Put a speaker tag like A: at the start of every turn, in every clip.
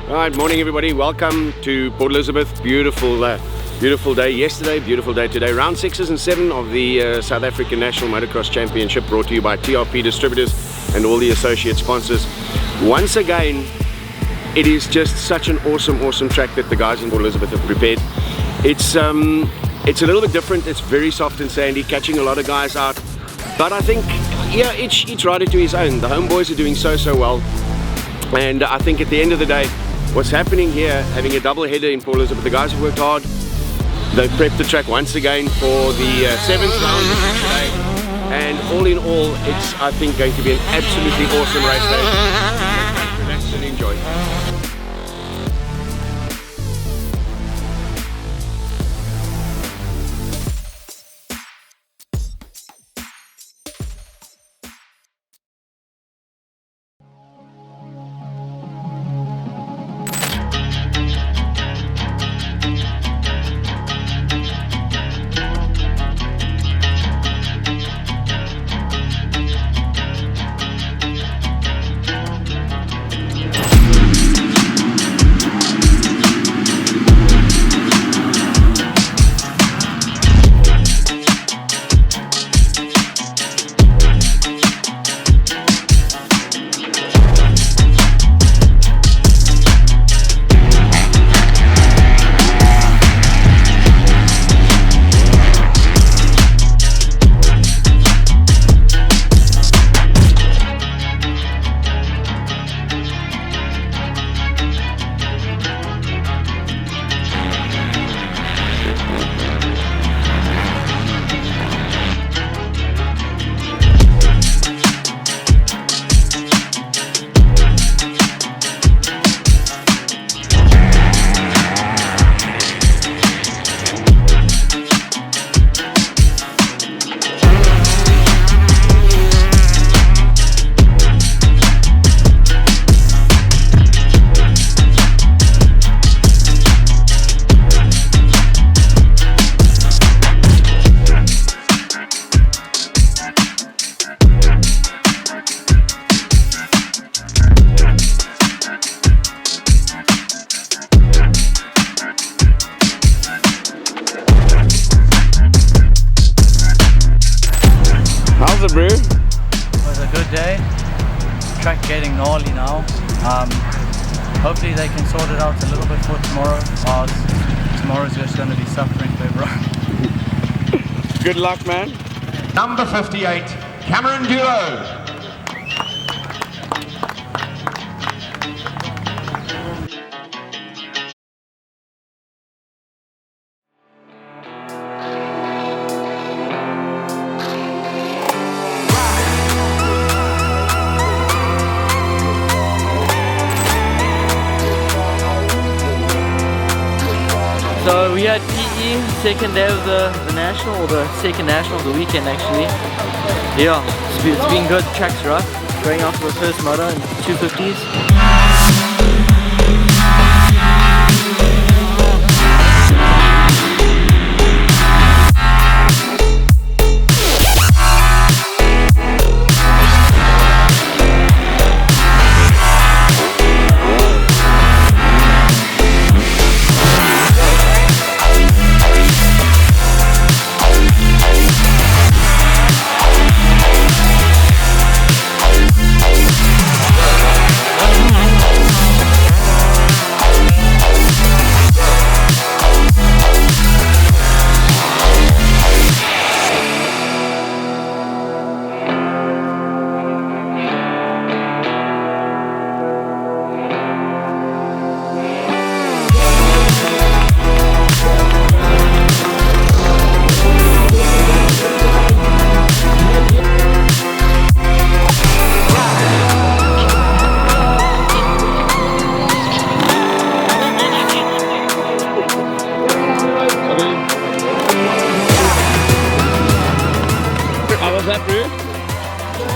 A: Alright, morning everybody. Welcome to Port Elizabeth. Beautiful day yesterday, beautiful day today. Round 6s and 7 of the South African National Motocross Championship, brought to you by TRP Distributors and all the associate sponsors. Once again, it is just such an awesome track that the guys in Port Elizabeth have prepared. It's a little bit different. It's very soft and sandy, catching a lot of guys out. But I think, yeah, each rider to his own. The homeboys are doing so well. And I think at the end of the day, what's happening here, having a double header in Port Elizabeth, the guys have worked hard. They've prepped the track once again for the 7th round today. And all in all, it's, I think, going to be an absolutely awesome race day. Relax and enjoy. How's it, bro?
B: It was a good day. Track getting gnarly now. Hopefully they can sort it out a little bit for tomorrow. Tomorrow's just going to be suffering for everyone.
A: Good luck, man.
C: Number 58, Cameron Duo.
D: So we had PE, second day of the national, or the second national of the weekend actually. Yeah, it's been good. The track's rough. Going after the first moto in 250s.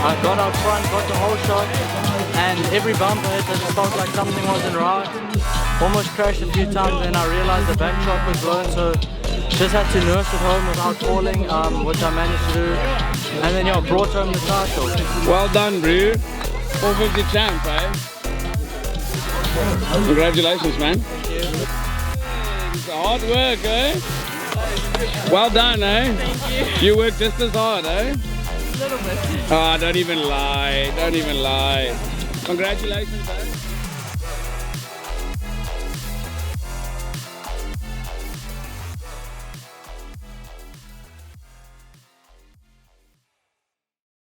D: I got out front, got the whole shot, and every bump I hit, I just felt like something wasn't right. Almost crashed a few times, then I realized the back shock was blown, so just had to nurse it home without falling, which I managed to do. And then, yeah, brought home the title.
E: Well done, bro. 450 champ, eh? Congratulations, man. Thank you. It's hard work, eh? Well done, eh?
F: Thank you.
E: You work just as hard, eh?
F: A little bit.
E: Oh, don't even lie. Don't even lie. Congratulations, eh?